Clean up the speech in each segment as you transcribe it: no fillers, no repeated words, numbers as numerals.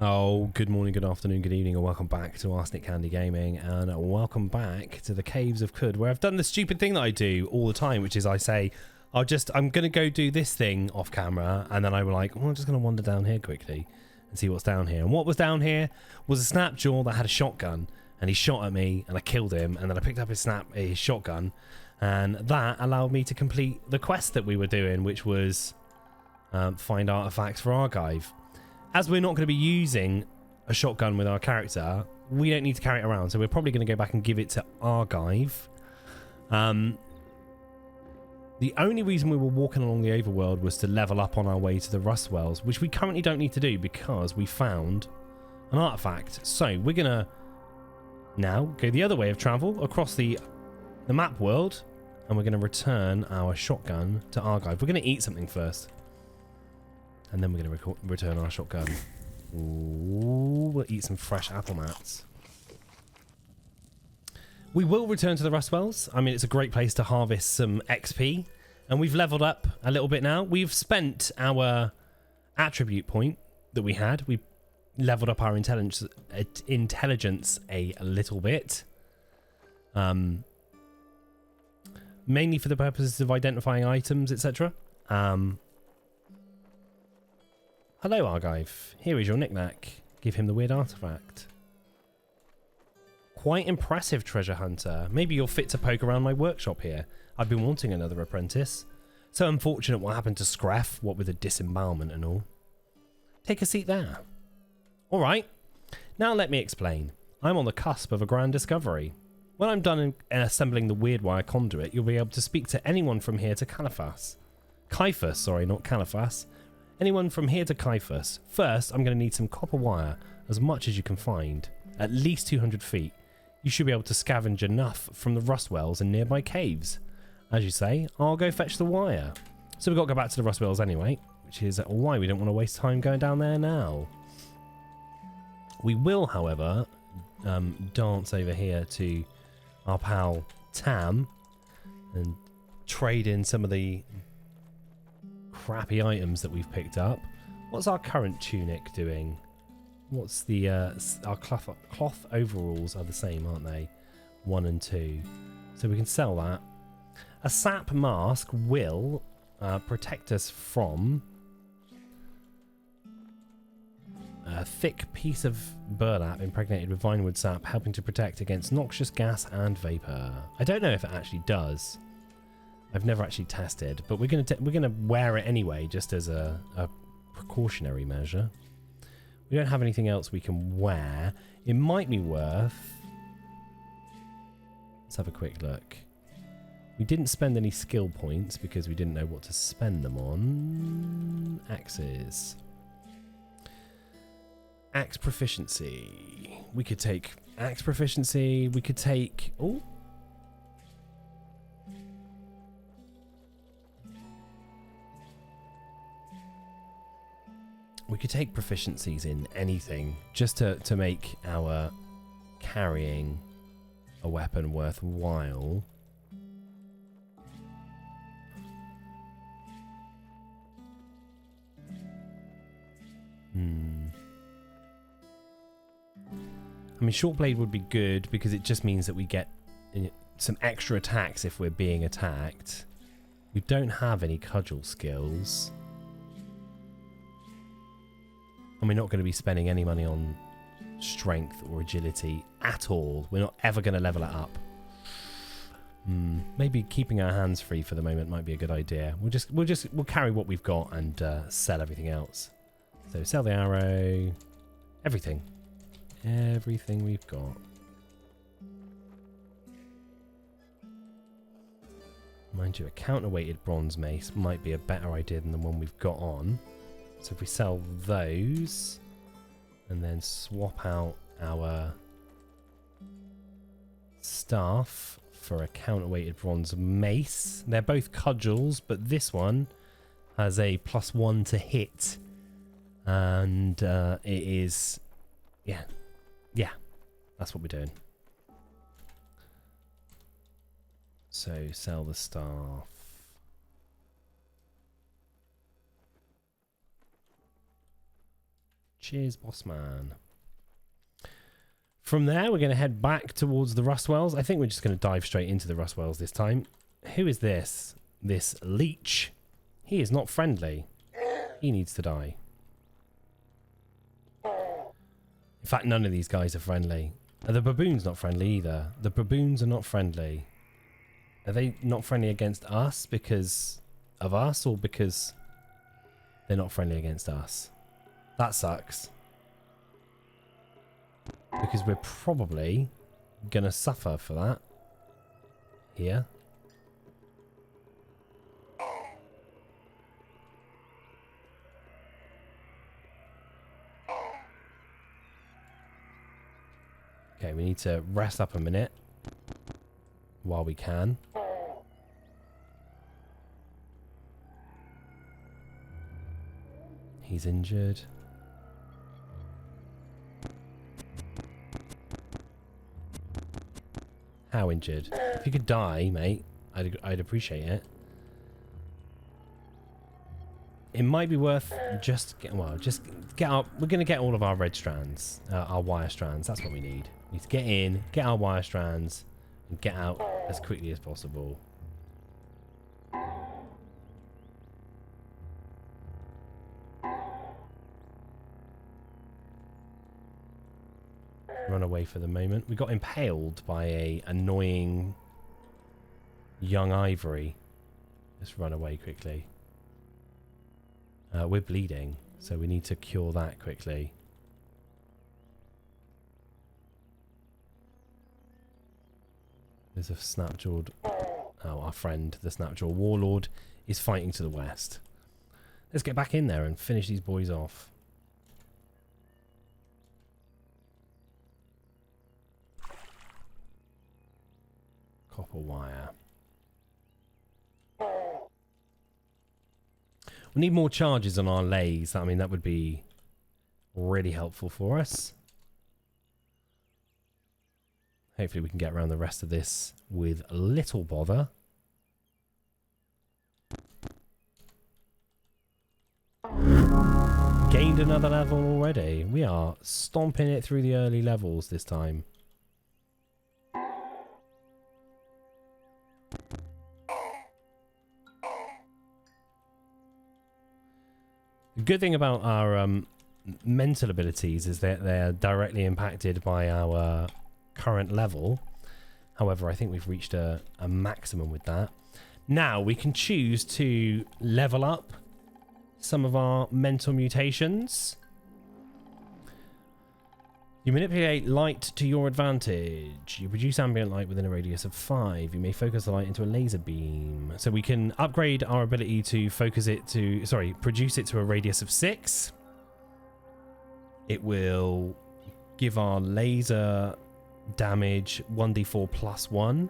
Oh, good morning, good afternoon, good evening, and welcome back to Arsenic Candy Gaming, and welcome back to the Caves of Khud, where I've done the stupid thing that I do all the time, which is I say, I'm going to go do this thing off camera, and then I'm like, well, I'm just going to wander down here quickly and see what's down here. And what was down here was a snapjaw that had a shotgun, and he shot at me, and I killed him, and then I picked up his shotgun, and that allowed me to complete the quest that we were doing, which was find artifacts for Archive. As we're not going to be using a shotgun with our character, we don't need to carry it around. So we're probably going to go back and give it to Archive. The only reason we were walking along the overworld was to level up on our way to the Rust Wells, which we currently don't need to do because we found an artifact. So we're going to now go the other way of travel across the map world, and we're going to return our shotgun to Archive. We're going to eat something first. And then we're going to return our shotgun. Ooh, we'll eat some fresh apple mats. We will return to the Rust Wells. I mean, it's a great place to harvest some XP. And we've leveled up a little bit now. We've spent our attribute point that we had. We leveled up our intelligence a little bit. Mainly for the purposes of identifying items, etc. Hello, Archive. Here is your knick-knack. Give him the weird artifact. Quite impressive, treasure hunter. Maybe you're fit to poke around my workshop here. I've been wanting another apprentice. So unfortunate what happened to Scraff, what with the disembowelment and all. Take a seat there. Alright, now let me explain. I'm on the cusp of a grand discovery. When I'm done assembling the weird wire conduit, you'll be able to speak to anyone from here to Caiaphas. Caiaphas, sorry, not Caiaphas. Anyone from here to Caiaphas. First, I'm going to need some copper wire, as much as you can find. At least 200 feet. You should be able to scavenge enough from the Rust Wells and nearby caves. As you say, I'll go fetch the wire. So we've got to go back to the Rust Wells anyway, which is why we don't want to waste time going down there now. We will, however, dance over here to our pal Tam and trade in some of the crappy items that we've picked up. What's our current tunic doing? What's the our cloth overalls are the same, aren't they? 1 and 2. So we can sell that. A sap mask will protect us from a thick piece of burlap impregnated with vinewood sap, helping to protect against noxious gas and vapor. I don't know if it actually does. I've never actually tested, but we're gonna wear it anyway, just as a precautionary measure. We don't have anything else we can wear. It might be worth. Let's have a quick look. We didn't spend any skill points because we didn't know what to spend them on. Axes. Axe proficiency. We could take axe proficiency. We could take. Oh. We could take proficiencies in anything just to make our carrying a weapon worthwhile. I mean, short blade would be good because it just means that we get some extra attacks if we're being attacked. We don't have any cudgel skills. And we're not going to be spending any money on strength or agility at all. We're not ever going to level it up. Maybe keeping our hands free for the moment might be a good idea. We'll carry what we've got and sell everything else. So sell the arrow, everything we've got. Mind you, a counterweighted bronze mace might be a better idea than the one we've got on. So if we sell those and then swap out our staff for a counterweighted bronze mace. They're both cudgels, but this one has a +1 to hit. And it is... Yeah, that's what we're doing. So sell the staff. Cheers, boss man. From there, we're going to head back towards the Rustwells. I think we're just going to dive straight into the Rustwells this time. Who is this? This leech. He is not friendly. He needs to die. In fact, none of these guys are friendly. Are the baboons not friendly either? The baboons are not friendly. Are they not friendly against us because of us, or because they're not friendly against us? That sucks. Because we're probably going to suffer for that. Here. Okay, we need to rest up a minute while we can. He's injured. How injured? If you could die, mate, I'd appreciate it. It might be worth just get up. We're gonna get all of our red strands, our wire strands. That's what we need. We need to get in, get our wire strands, and get out as quickly as possible. Run away for the moment. We got impaled by a annoying young ivory. Let's run away quickly. We're bleeding, so we need to cure that quickly. There's a snapjawed... Oh, our friend, the snapjawed warlord, is fighting to the west. Let's get back in there and finish these boys off. Copper wire. We need more charges on our lays. I mean, that would be really helpful for us. Hopefully we can get around the rest of this with little bother. Gained another level already. We are stomping it through the early levels this time. The good thing about our mental abilities is that they're directly impacted by our current level. However, I think we've reached a maximum with that. Now we can choose to level up some of our mental mutations. You manipulate light to your advantage. You produce ambient light within a radius of 5. You may focus the light into a laser beam. So we can upgrade our ability to focus it to... Sorry, produce it to a radius of 6. It will give our laser damage 1d4 plus 1.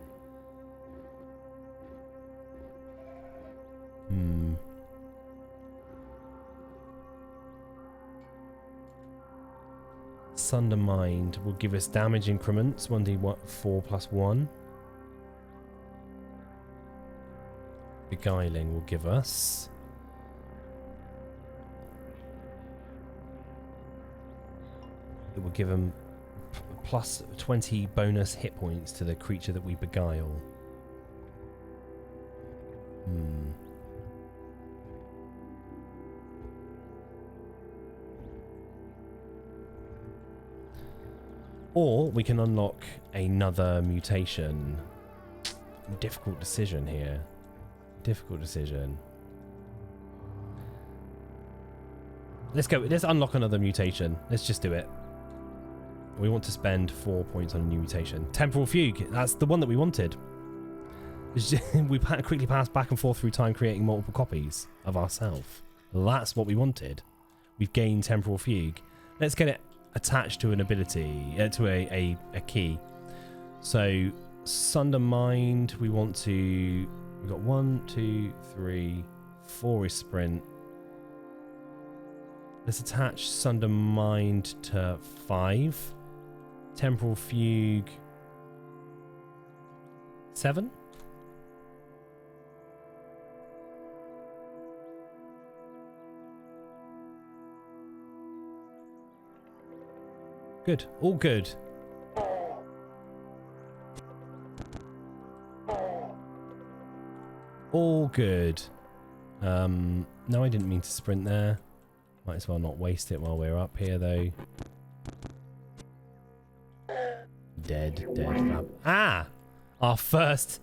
Sunder Mind will give us damage increments 1d4 plus 1. Beguiling will give us it will give them plus 20 bonus hit points to the creature that we beguile. Or we can unlock another mutation. Difficult decision here. Difficult decision. Let's go. Let's unlock another mutation. Let's just do it. We want to spend 4 points on a new mutation. Temporal Fugue. That's the one that we wanted. We quickly passed back and forth through time, creating multiple copies of ourselves. That's what we wanted. We've gained Temporal Fugue. Let's get it attached to an ability, to a key. So Sunder Mind, we want to... We've got 1, 2, 3, 4 is sprint. Let's attach Sunder Mind to 5. Temporal Fugue 7. Good. All good. All good. No, I didn't mean to sprint there. Might as well not waste it while we're up here, though. Dead. Ah! Our first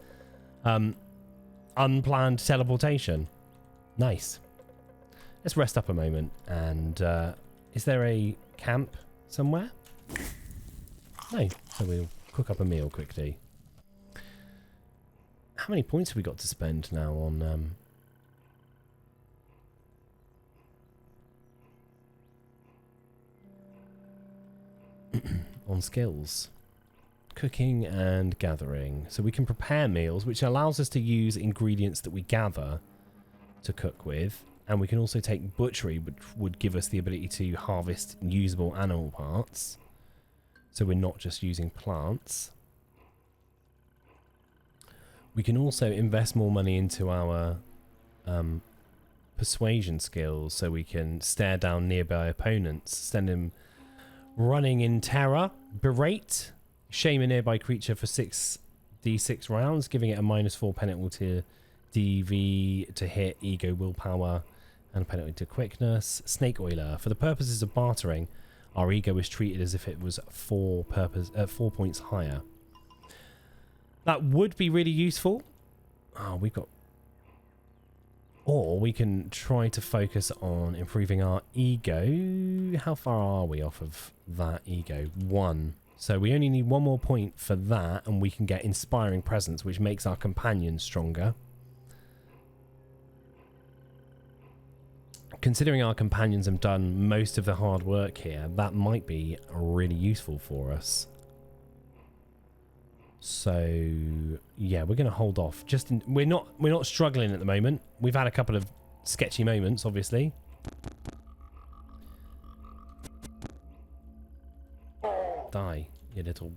unplanned teleportation. Nice. Let's rest up a moment. And is there a camp somewhere? No. So we'll cook up a meal quickly. How many points have we got to spend now on... on skills? Cooking and gathering. So we can prepare meals, which allows us to use ingredients that we gather to cook with. And we can also take butchery, which would give us the ability to harvest usable animal parts. So we're not just using plants. We can also invest more money into our persuasion skills, so we can stare down nearby opponents, send them running in terror, berate, shame a nearby creature for 6d6 rounds, giving it a -4 penalty to DV to hit, ego, willpower, and a penalty to quickness. Snake oiler. For the purposes of bartering, our ego is treated as if it was 4 points higher. That would be really useful. Oh, we've got... Or we can try to focus on improving our ego. How far are we off of that ego? 1. So we only need 1 more point for that, and we can get inspiring presence, which makes our companions stronger. Considering our companions have done most of the hard work here, that might be really useful for us. So yeah, we're going to hold off. We're not struggling at the moment. We've had a couple of sketchy moments, obviously. Die, you little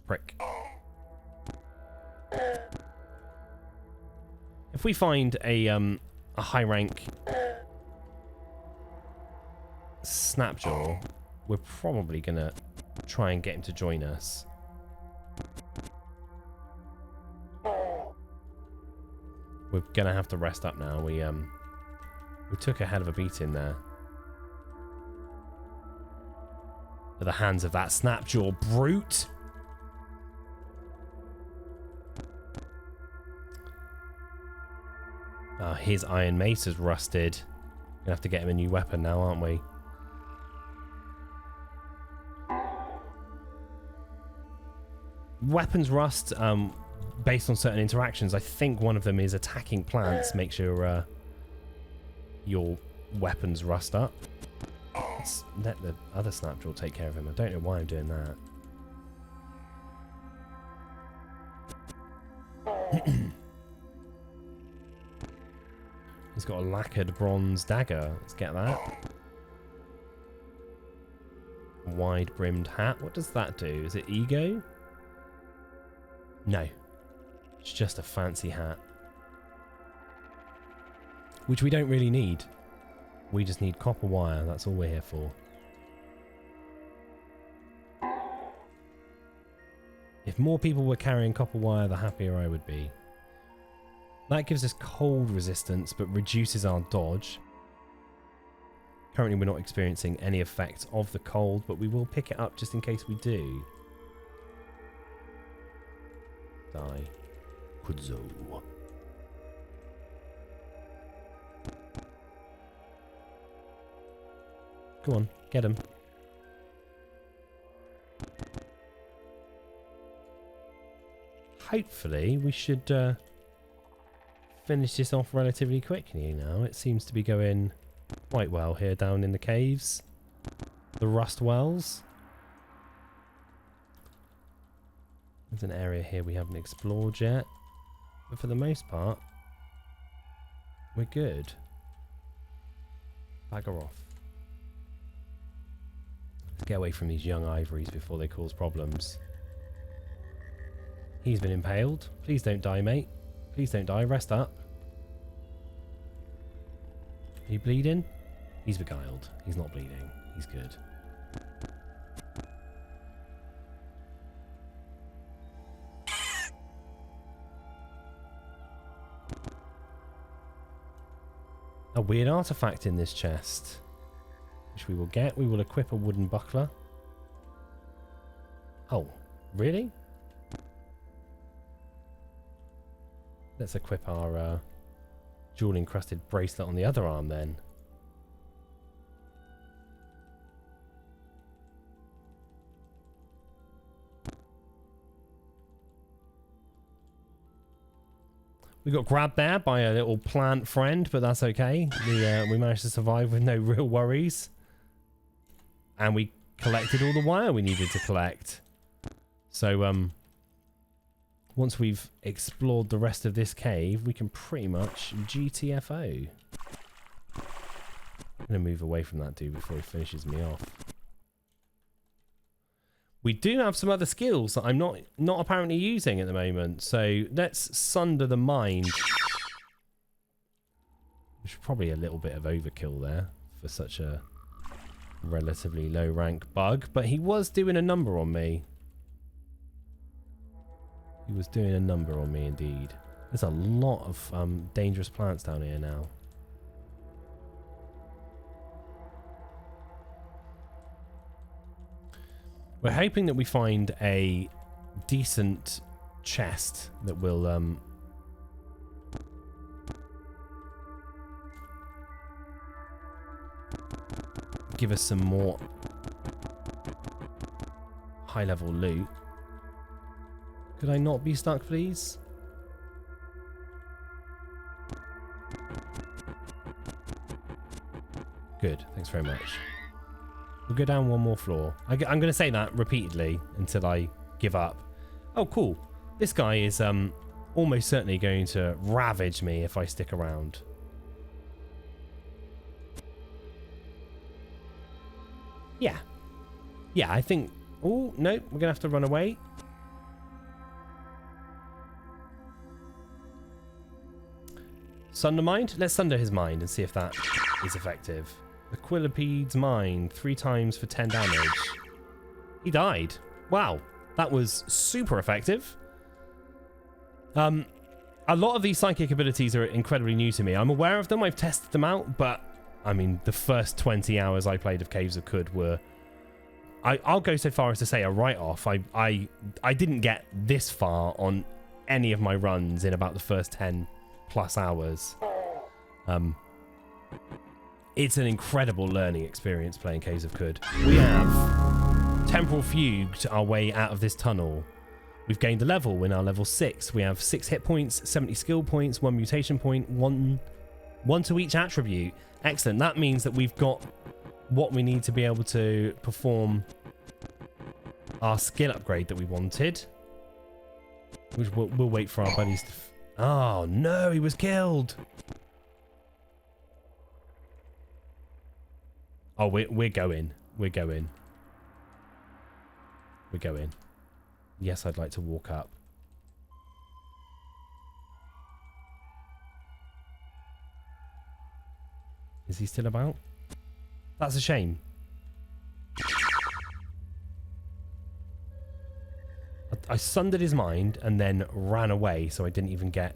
prick. If we find a high rank Snapjaw, we're probably going to try and get him to join us. We're gonna have to rest up now. We took a hell of a beating there at the hands of that Snapjaw brute. His iron mace is rusted. Gonna have to get him a new weapon now, aren't we? Weapons rust. Based on certain interactions, I think one of them is attacking plants. Make sure your weapons rust up. Let's let the other Snapjaw take care of him. I don't know why I'm doing that. He's got a lacquered bronze dagger. Let's get that. Wide-brimmed hat. What does that do? Is it ego? No. It's just a fancy hat. Which we don't really need. We just need copper wire. That's all we're here for. If more people were carrying copper wire, the happier I would be. That gives us cold resistance, but reduces our dodge. Currently, we're not experiencing any effects of the cold, but we will pick it up just in case we do. Die. Pudzo. Go on, get him. Hopefully, we should finish this off relatively quickly now. It seems to be going quite well here down in the caves. The rust wells. There's an area here we haven't explored yet. But for the most part, we're good. Bagger off. Let's get away from these young ivories before they cause problems. He's been impaled. Please don't die, mate. Please don't die. Rest up. Are you bleeding? He's beguiled. He's not bleeding. He's good. a weird artifact in this chest, which we will get. We will equip a wooden buckler. Oh, really? Let's equip our jewel-encrusted bracelet on the other arm then. We got grabbed there by a little plant friend, but that's okay. We managed to survive with no real worries. And we collected all the wire we needed to collect. So, once we've explored the rest of this cave, we can pretty much GTFO. I'm going to move away from that dude before he finishes me off. We do have some other skills that I'm not apparently using at the moment. So let's sunder the mind. Which is probably a little bit of overkill there for such a relatively low rank bug. But he was doing a number on me. He was doing a number on me indeed. There's a lot of dangerous plants down here now. We're hoping that we find a decent chest that will give us some more high-level loot. Could I not be stuck, please? Good, thanks very much. We'll go down one more floor. I'm going to say that repeatedly until I give up. Oh, cool. This guy is almost certainly going to ravage me if I stick around. Yeah. Yeah, I think... Oh, no. We're going to have to run away. Sunder mind? Let's sunder his mind and see if that is effective. The Quillipede's mind, 3 times for 10 damage. He died. Wow, that was super effective. A lot of these psychic abilities are incredibly new to me. I'm aware of them, I've tested them out, but I mean, the first 20 hours I played of Caves of Qud were... I'll go so far as to say a write-off. I didn't get this far on any of my runs in about the first 10 plus hours. It's an incredible learning experience playing Caves of Qud. We have temporal fugued our way out of this tunnel. We've gained a level. We're now level 6. We have 6 hit points, 70 skill points, 1 mutation point, one to each attribute. Excellent. That means that we've got what we need to be able to perform our skill upgrade that we wanted. Which we'll wait for our buddies to... Oh, no, he was killed. Oh, we're going. We're going. We're going. Yes, I'd like to walk up. Is he still about? That's a shame. I sundered his mind and then ran away, so I didn't even get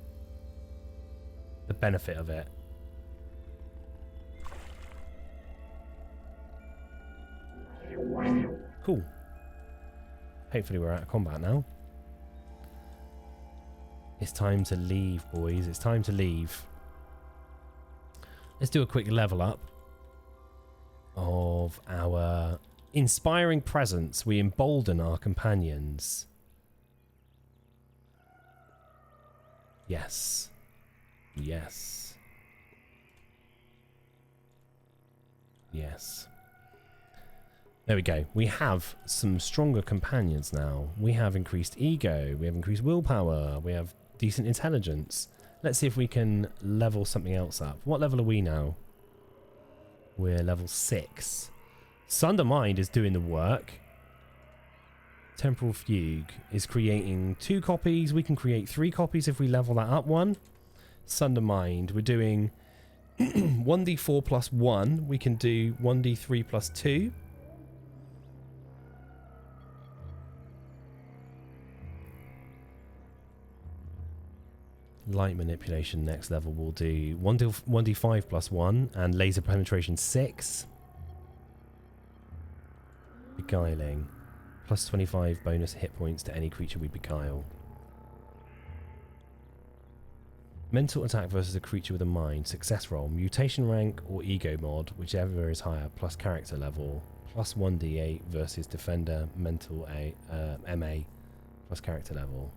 the benefit of it. Cool. Hopefully we're out of combat now. It's time to leave, boys. It's time to leave. Let's do a quick level up of our inspiring presence. We embolden our companions. Yes. Yes. Yes. There we go. We have some stronger companions now. We have increased ego. We have increased willpower. We have decent intelligence. Let's see if we can level something else up. What level are we now? We're level 6. Sunder Mind is doing the work. Temporal Fugue is creating 2 copies. We can create 3 copies if we level that up 1. Sunder Mind, we're doing 1d4 plus 1. We can do 1d3 plus 2. Light manipulation next level will do 1d5 plus 1 and laser penetration 6. Beguiling. Plus 25 bonus hit points to any creature we beguile. Mental attack versus a creature with a mind. Success roll. Mutation rank or ego mod, whichever is higher, plus character level. Plus 1d8 versus defender, mental MA, plus character level.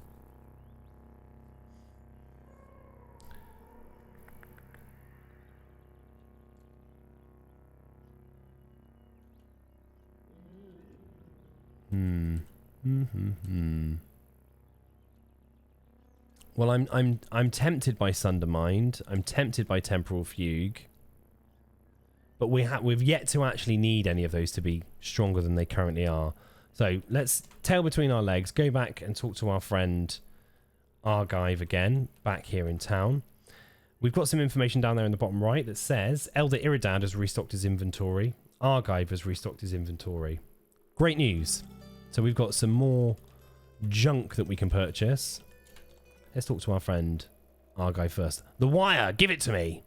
Well, I'm tempted by Sundermind. I'm tempted by Temporal Fugue. But we've yet to actually need any of those to be stronger than they currently are. So let's tail between our legs, go back and talk to our friend Argive again, back here in town. We've got some information down there in the bottom right that says Elder Iridad has restocked his inventory. Argive has restocked his inventory. Great news. So we've got some more junk that we can purchase. Let's talk to our friend Argive first. The wire! Give it to me!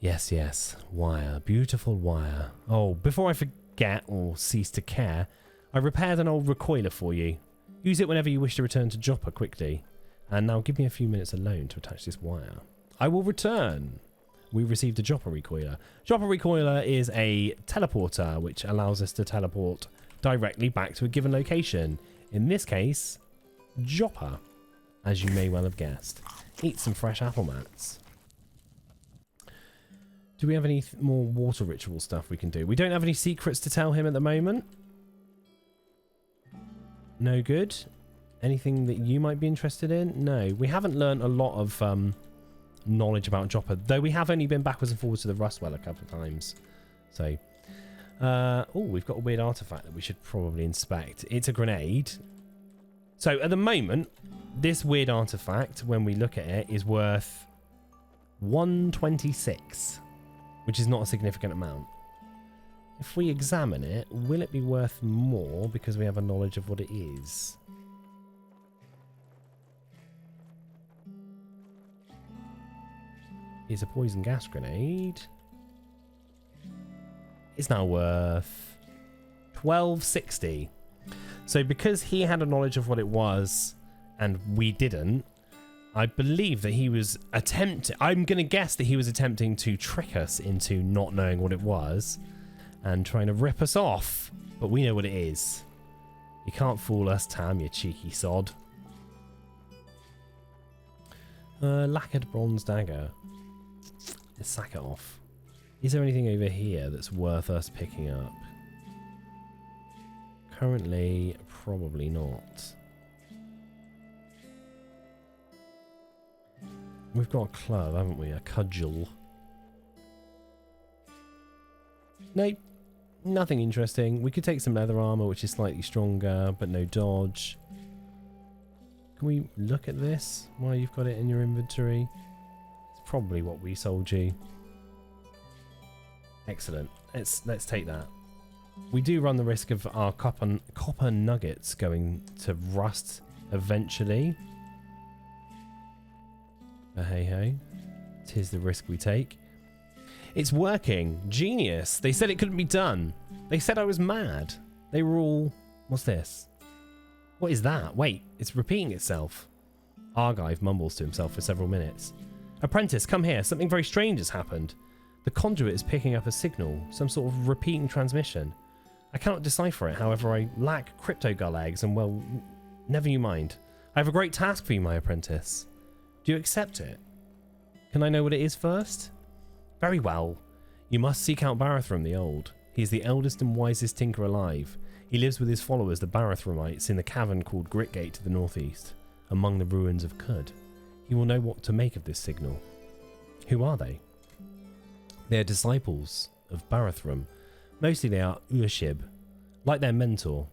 Yes, yes. Wire. Beautiful wire. Oh, before I forget or cease to care, I repaired an old recoiler for you. Use it whenever you wish to return to Joppa quickly. And now give me a few minutes alone to attach this wire. I will return. We received a Joppa recoiler. Joppa recoiler is a teleporter which allows us to teleport directly back to a given location. In this case, Joppa, as you may well have guessed. Eat some fresh apple mats. Do we have any more water ritual stuff we can do? We don't have any secrets to tell him at the moment. No good. Anything that you might be interested in? No. We haven't learned a lot of knowledge about Joppa, though we have only been backwards and forwards to the Rustwell a couple of times. So, oh, we've got a weird artifact that we should probably inspect. It's a grenade. So at the moment, this weird artifact, when we look at it, is worth 126. Which is not a significant amount. If we examine it, will it be worth more because we have a knowledge of what it is? It's a poison gas grenade. It's now worth 1260. So because he had a knowledge of what it was and we didn't, I believe that he was I'm going to guess that he was attempting to trick us into not knowing what it was and trying to rip us off. But we know what it is. You can't fool us, Tam, you cheeky sod. Lacquered bronze dagger. Let's sack it off. Is there anything over here that's worth us picking up? Currently, probably not. We've got a club, haven't we? A cudgel. Nope. Nothing interesting. We could take some leather armor, which is slightly stronger, but no dodge. Can we look at this while you've got it in your inventory? It's probably what we sold you. Excellent. Let's take that. We do run the risk of our copper nuggets going to rust eventually. But hey hey, 'tis the risk we take. It's working. Genius. They said it couldn't be done. They said I was mad. They were all... What's this? What is that? Wait, it's repeating itself. Argive mumbles to himself for several minutes. Apprentice, come here. Something very strange has happened. The conduit is picking up a signal, some sort of repeating transmission. I cannot decipher it, however I lack crypto-gull eggs and, well, never you mind. I have a great task for you, my apprentice. Do you accept it? Can I know what it is first? Very well. You must seek out Barathrum the Old. He is the eldest and wisest tinker alive. He lives with his followers, the Barathrumites, in the cavern called Gritgate to the northeast, among the ruins of Cud. He will know what to make of this signal. Who are they? They are disciples of Barathrum. Mostly they are Urshib, like their mentor.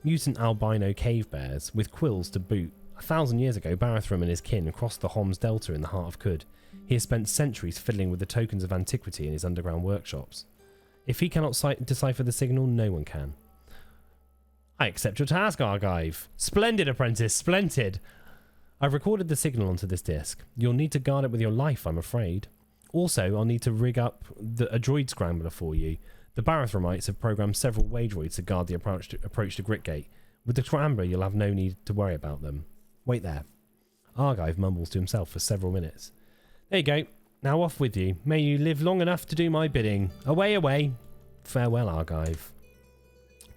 Mutant albino cave bears, with quills to boot. 1,000 years ago, Barathrum and his kin crossed the Homs Delta in the heart of Cud. He has spent centuries fiddling with the tokens of antiquity in his underground workshops. If he cannot decipher the signal, no one can. I accept your task, Argive. Splendid, apprentice, splendid. I've recorded the signal onto this disc. You'll need to guard it with your life, I'm afraid. Also, I'll need to rig up a droid scrambler for you. The Barathromites have programmed several way droids to guard the approach to Gritgate. With the scrambler, you'll have no need to worry about them. Wait there. Argive mumbles to himself for several minutes. There you go. Now off with you. May you live long enough to do my bidding. Away, away. Farewell, Argive.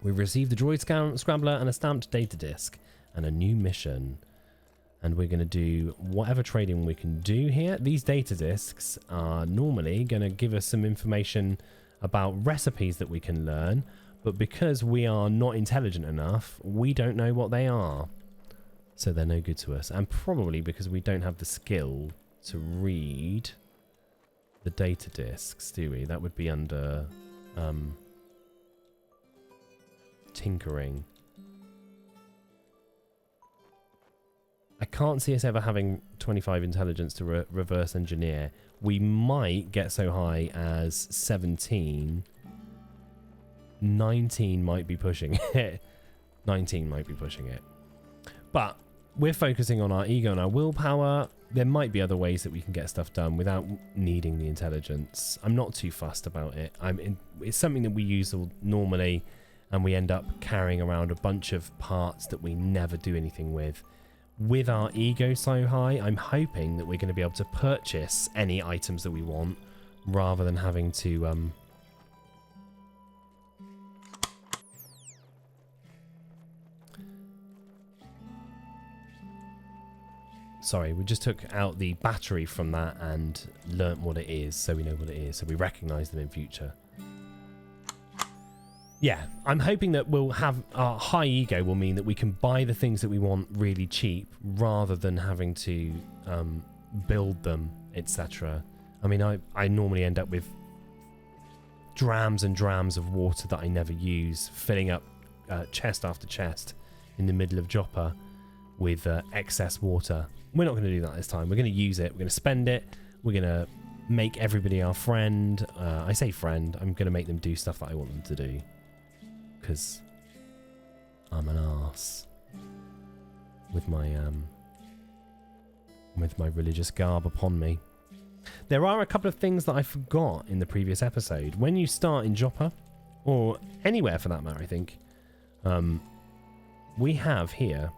We've received the droid scrambler and a stamped data disk and a new mission. And we're going to do whatever trading we can do here. These data disks are normally going to give us some information about recipes that we can learn. But because we are not intelligent enough, we don't know what they are. So they're no good to us. And probably because we don't have the skill to read the data disks, do we? That would be under tinkering. I can't see us ever having 25 intelligence to reverse engineer. We might get so high as 17. 19 might be pushing it. 19 might be pushing it. But we're focusing on our ego and our willpower. There might be other ways that we can get stuff done without needing the intelligence. I'm not too fussed about it. It's something that we use normally, and we end up carrying around a bunch of parts that we never do anything with. With our ego so high, I'm hoping that we're going to be able to purchase any items that we want rather than having to sorry, we just took out the battery from that and learnt what it is, so we know what it is, so we recognise them in future. Yeah, I'm hoping that we'll have our high ego will mean that we can buy the things that we want really cheap rather than having to build them, etc. I mean, I normally end up with drams and drams of water that I never use, filling up chest after chest in the middle of Joppa with excess water. We're not going to do that this time. We're going to use it. We're going to spend it. We're going to make everybody our friend. I say friend. I'm going to make them do stuff that I want them to do. Because I'm an arse with my religious garb upon me. There are a couple of things that I forgot in the previous episode. When you start in Joppa, or anywhere for that matter, I think, we have here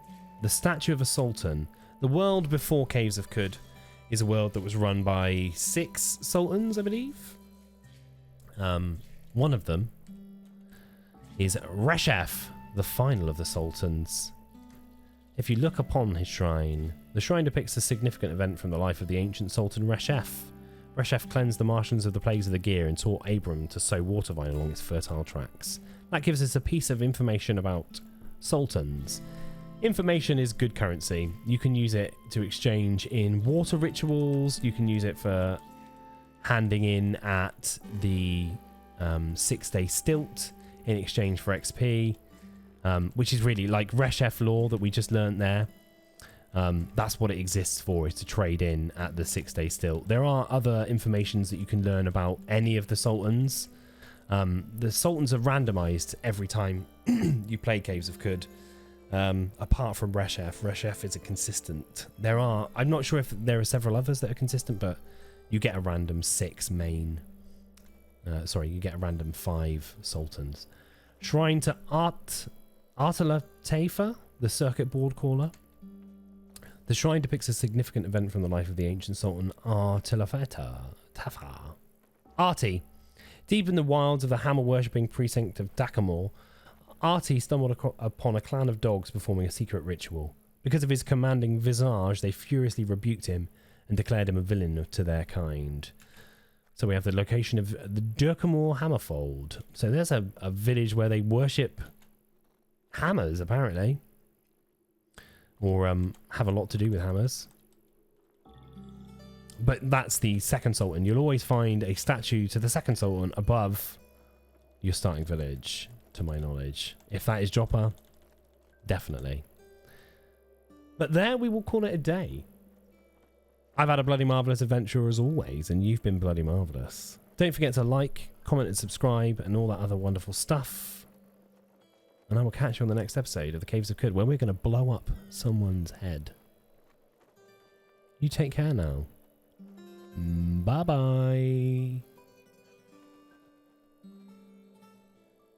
the statue of a sultan. The world before Caves of Khud is a world that was run by 6 sultans, I believe. One of them is Reshef, the final of the sultans. If you look upon his shrine, the shrine depicts a significant event from the life of the ancient sultan Reshef. Reshef cleansed the Martians of the plagues of the gear and taught Abram to sow water vine along its fertile tracks. That gives us a piece of information about sultans. Information is good currency. You can use it to exchange in water rituals. You can use it for handing in at the 6-day stilt in exchange for XP, which is really like Reshef law that we just learnt there. That's what it exists for, is to trade in at the 6-day stilt. There are other informations that you can learn about any of the sultans. The sultans are randomized every time you play Caves of Khud. Apart from Reshef. Reshef is a consistent. I'm not sure if there are several others that are consistent, but you get a random 6 main. You get a random 5 sultans. Shrine to Artala Taifa, the circuit board caller. The shrine depicts a significant event from the life of the ancient sultan Tafa. Arti. Deep in the wilds of the hammer-worshipping precinct of Dakamor, Arti stumbled upon a clan of dogs performing a secret ritual. Because of his commanding visage, they furiously rebuked him and declared him a villain to their kind. So we have the location of the Durkamore Hammerfold. So there's a village where they worship hammers, apparently. Or have a lot to do with hammers. But that's the second sultan. You'll always find a statue to the second sultan above your starting village, to my knowledge. If that is Joppa, definitely. But there we will call it a day. I've had a bloody marvellous adventure as always, and you've been bloody marvellous. Don't forget to like, comment and subscribe and all that other wonderful stuff. And I will catch you on the next episode of the Caves of Khud, where we're going to blow up someone's head. You take care now. Bye-bye.